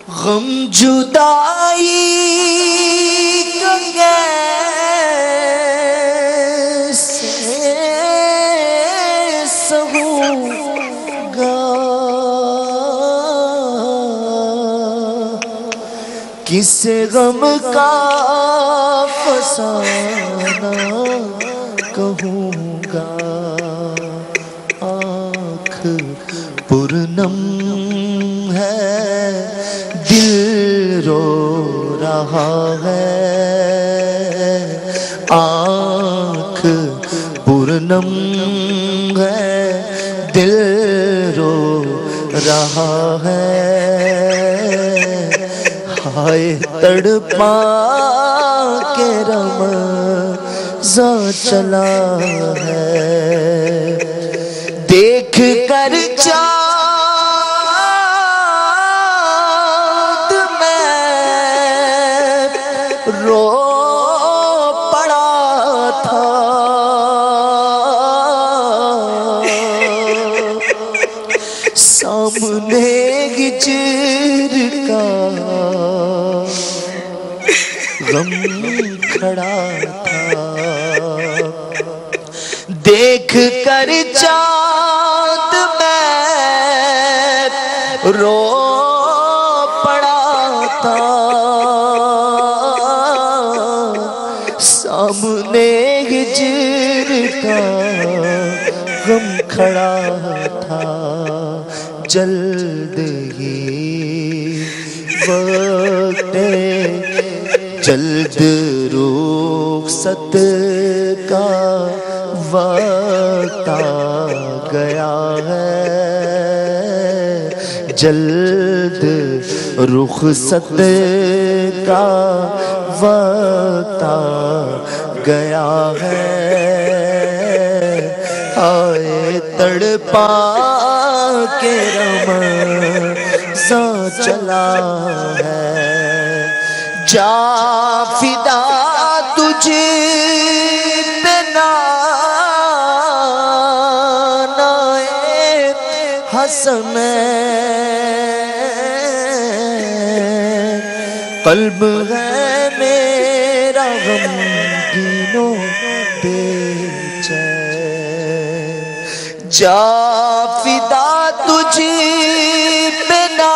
غم جدائی کا کیسے سہوں گا، کس غم کا فسانہ کہوں گا، آنکھ پرنم ہے دل رو رہا ہے، آنکھ پرنم ہے دل رو رہا ہے، ہائے تڑپا کے رمضان چلا ہے، دیکھ کر چاند میں رو پڑا تھا، سامنے ہجر کا غم کھڑا تھا، دیکھ کر چاند میں رو پڑا تھا، سامنے ہجر کا غم کھڑا تھا، جلد ہی وقت جلد رخصت کا وقت آ گیا ہے، جلد رخصت کا وقت آ گیا ہے، آئے تڑپا کے رمضان چلا ہے، جا فدا تجھ پہ نانائے حسن، قلب ہے میرا غمگینوں بے چین، جا فدا تجھ پہ نانائے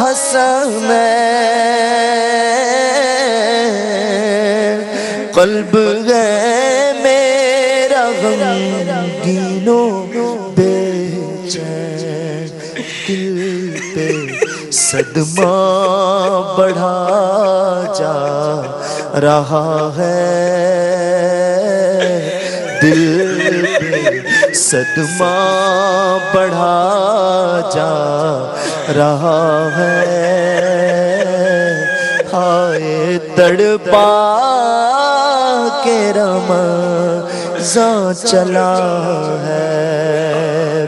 حسن، قلب ہے میرا غمگینوں بے چین، دل پہ صدمہ بڑھا جا رہا ہے، دل پہ صدمہ بڑھا جا رہا ہے، ہائے تڑپا کے رمضان چلا ہے،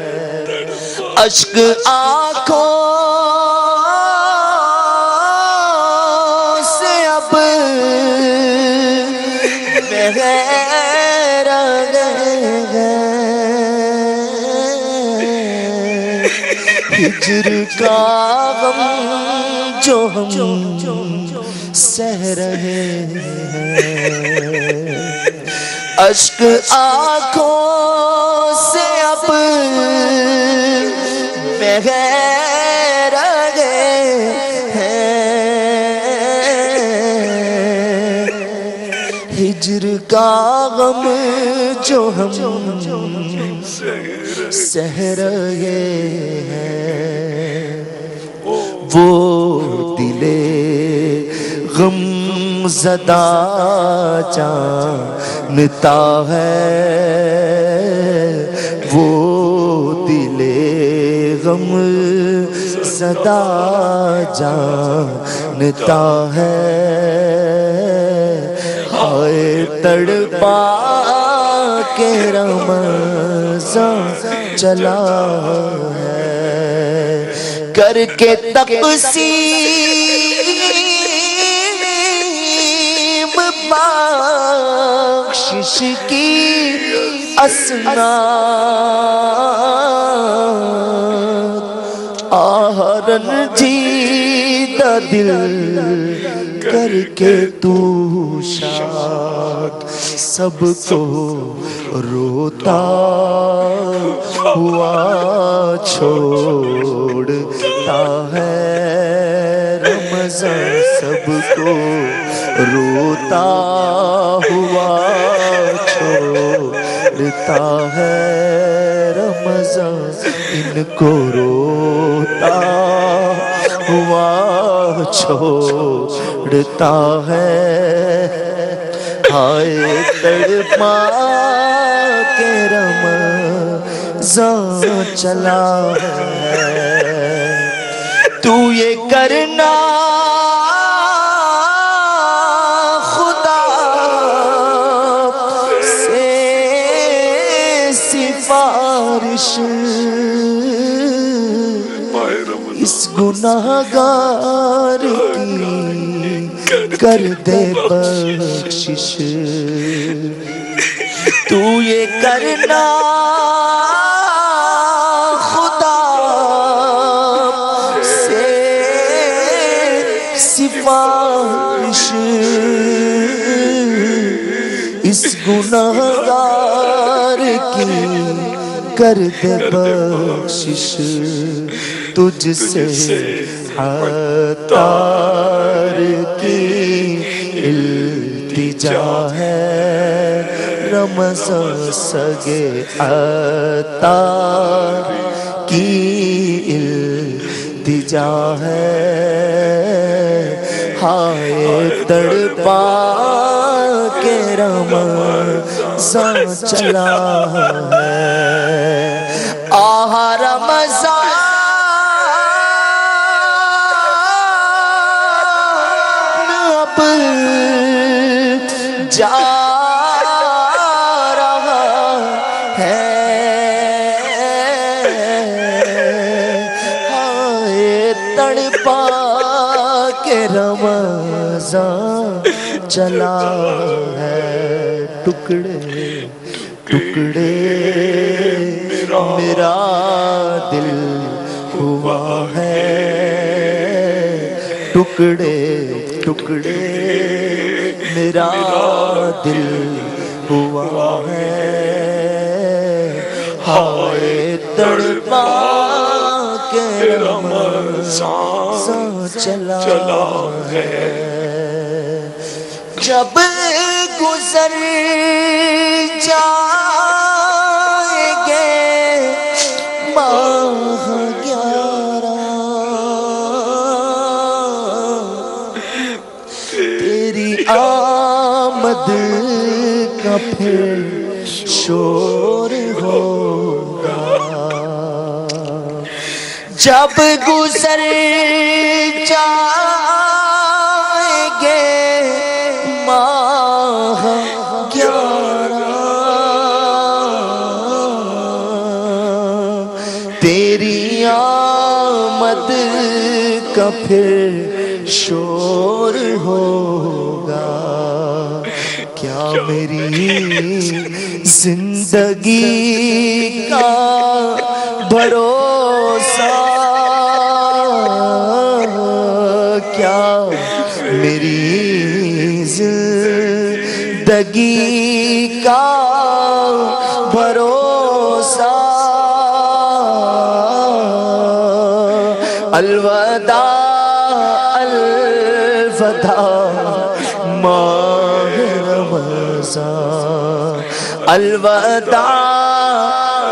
اشک آنکھوں سے اب بہہ رہے ہیں، ہجر کا غم جو ہم سہ رہے ہیں، اشک آنکھوں سے اب بہہ رہے ہیں، ہجر کا غم جو ہم سہ رہے ہیں، وہ دلے غم زدہ جانتا ہے، وہ دلے غم زدہ جانتا ہے، ہائے تڑپا کے رمضان چلا ہے، کر کے تقسیم بخشش کی اسنا رنجیدہ دل کر کے تو شاد سب کو روتا ہوا چھوڑتا ہے رمضان سب کو روتا ہوا چھوڑتا ہے رمضان ان کو روتا ہوا چھوڑتا ہے ہائے تڑپا کے رمضان چلا ہے تو یہ کرنا خدا سے سفارش اس گناہگار کی کر دے بخشش تو یہ کرنا خدا سے سفارش اس گناہگار کی کر دے بخشش تجھ سے عطار کی التجا ہے رمضان سگے عطار کی التجا ہے ہائے تڑپا کے رمضان چلا ہے آہ رمضان جا رہا ہے ہائے تڑپا کے رمضان چلا ہے ٹکڑے ٹکڑے میرا دل ہوا ہے ٹکڑے ٹکڑے میرا دل ہوا ہے ہائے تڑپا کے رمضان چلا ہے جب گزر جائیں گے ماہ 11 تیری آمد کا پھر شور ہوگا جب گزر جائیں گے ماہ 11 تیری آمد کا پھر شور ہوگا کیا میری زندگی کا بھروسہ کیا میری زندگی کا بھروسہ الوداع الوداع ماہ رمضان الوداع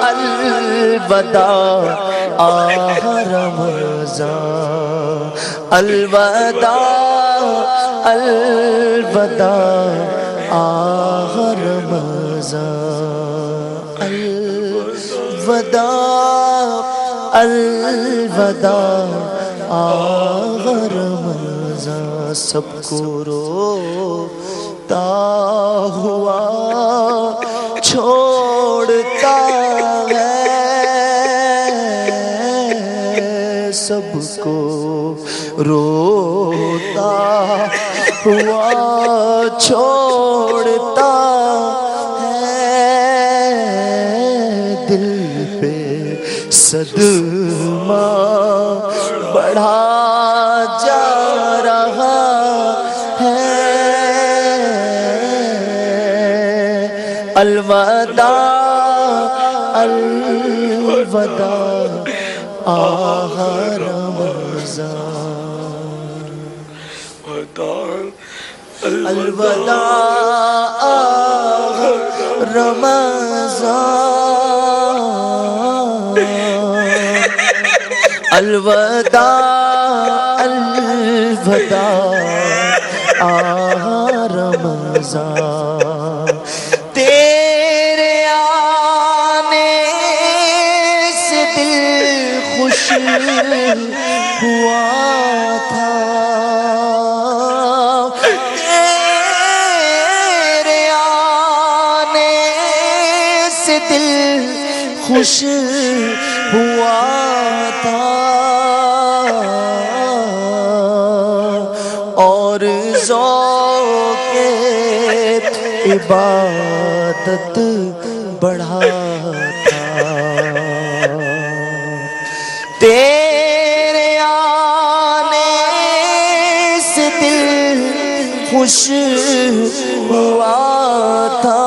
الوداع آہ رمضان الوداع الوداع آہ رمضان الوداع الوداع آہ رمضان سب کو روتا ہوا چھوڑتا ہے سب کو روتا ہوا چھوڑتا ہے دل پہ صدمہ بڑھا جا رہا ہے، الوداع الوداع آہ رمضان، الوداع آہ رمضان، الوداع الوداع آہ رمضان، تیرے آنے سے دل خوش ہوا تھا، تیرے آنے سے دل خوش ہوا تھا، اور ذوق عبادت بڑھا تھا، تیرے آنے سے دل خوش ہوا تھا،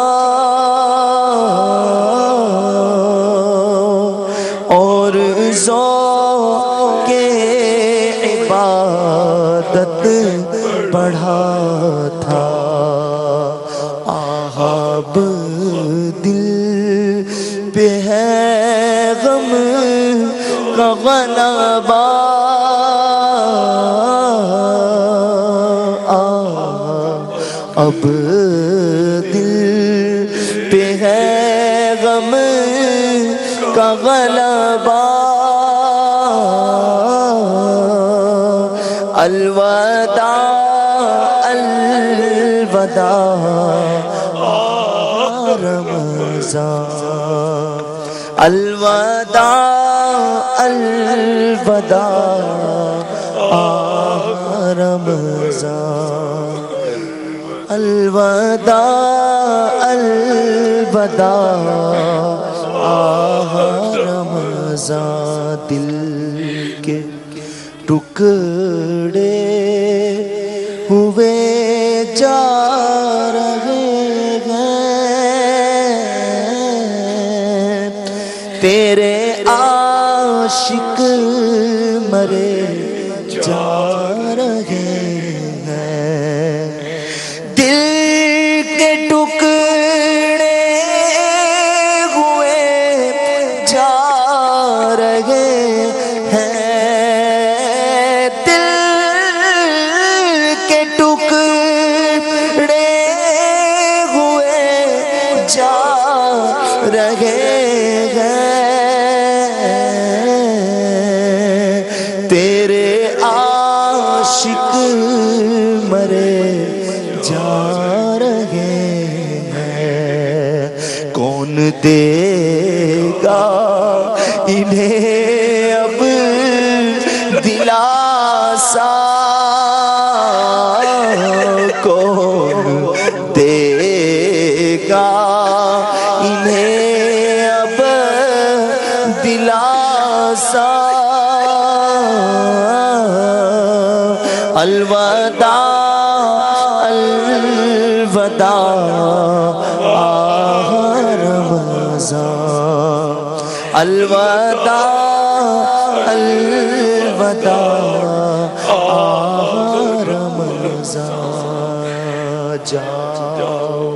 اور ذوق عبادت بڑھا تھا، آہب دل پہ ہے غم کا غلبہ، اب دل پہ ہے غم کا غلبہ، الوداع الوداع رمضان، الوداع الوداع رمضان، الوداع الوداع رمضان، دل کے ٹکڑے ہوئے جا رہے ہیں، تیرے عاشق مرے جا رہے ہیں، دل کے ٹکڑے ہوئے جا رہے ہیں، دل کے ٹکڑے ہوئے جا رہے ہیں، تیرے عاشق مرے جا رہے ہیں، کون دے گا انہیں اب دلاسا، کون دے گا انہیں اب دلاسا، الوداع الوداع آہ رمضان، الوداع الوداع آہ رمضان، جاؤ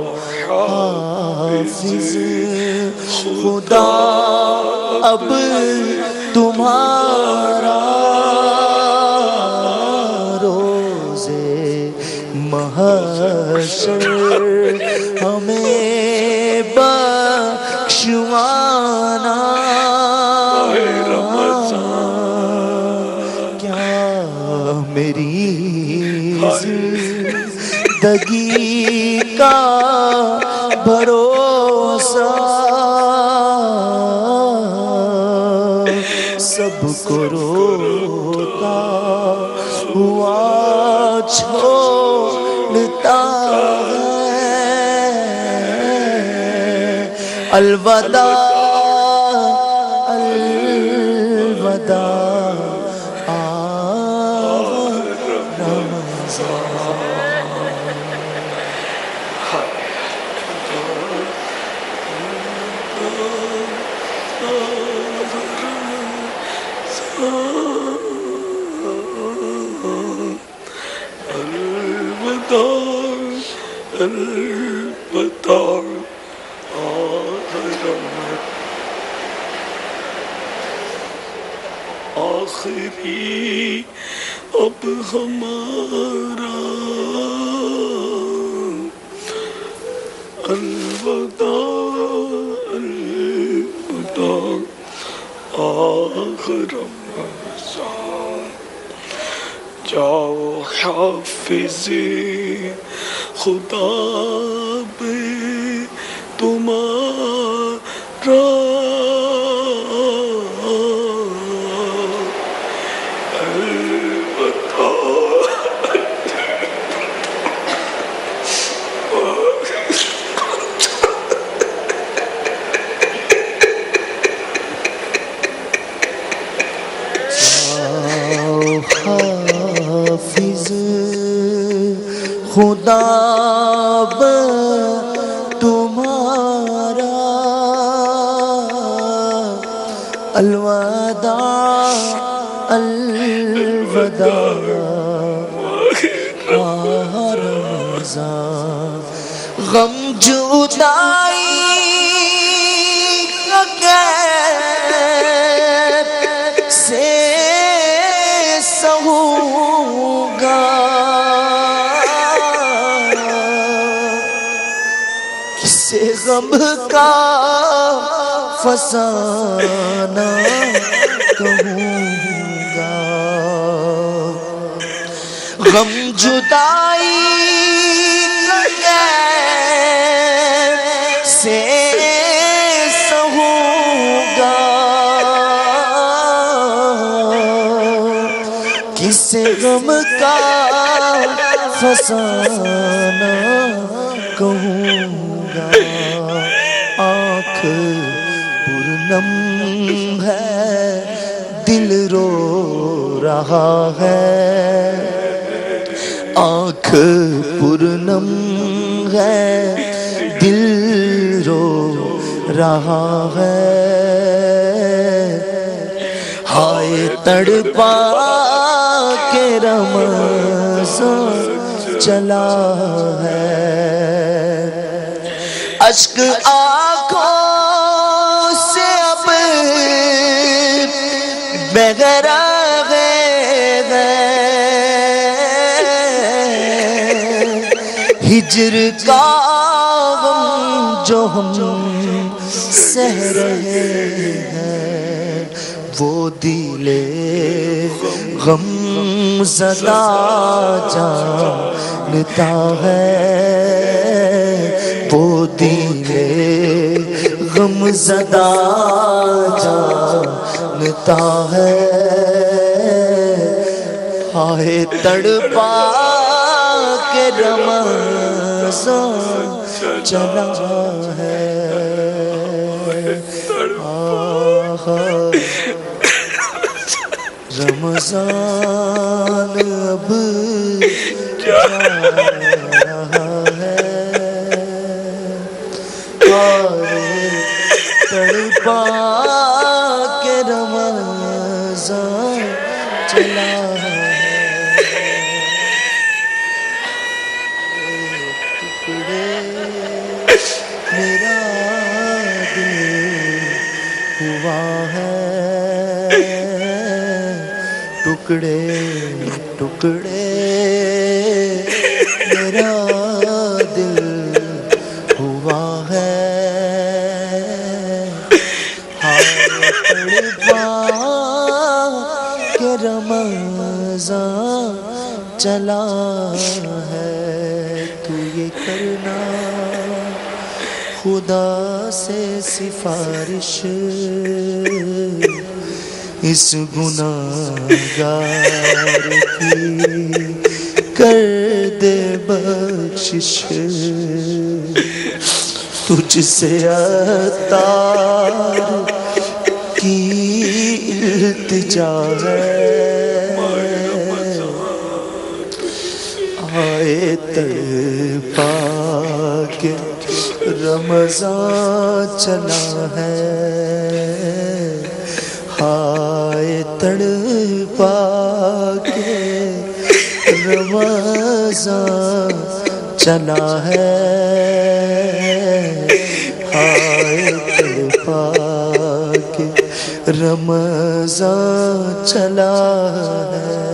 حافظ خدا اب تمہارا روزے محشر ہمیں بخشوانا، کیا میری زندگی کا بھروسہ سب کو روتا ہوا چھوڑتا ہے، الوداع الوداع آخری اب ہمارا الوداع الوداع آخر رمضان جاؤ حافظ خدا بے تمہارا حافظ خدا بے تمہارا الوداع الوداع رمضان غم جدائی کا کیسے سہوں گا کسے غم کا فسانہ کہوں گا غم جدائی سے سہوں گا کسے غم کا فسانہ کہوں گا آنکھ پرنم ہے دل رو رہا ہے آنکھ پرنم ہے دل رو رہا ہے ہائے تڑپا کے رمضان چلا ہے اشک آنکھوں سے اب بغیر ہجر کا غم جو ہم سہ رہے ہیں وہ دل غم زدہ جانتا ہے وہ دل غم زدہ جانتا ہے ہائے تڑپا کہ رمضان چلا ہے رمضان اب جا رہا ہے تڑپا کہ رمضان چلا ہے میرا دل ہوا ہے ٹکڑے ٹکڑے میرا دل ہوا ہے تڑپا کہ رمضان چلا ہے تو یہ کرنا خدا سے سفارش اس گناہگار کی کر دے بخشش تجھ سے عطار کی التجا ہے آئے تڑپا کے رمضان چلا ہے ہائے تڑپا کے رمضان چلا ہے ہائے تڑپا کے رمضان چلا ہے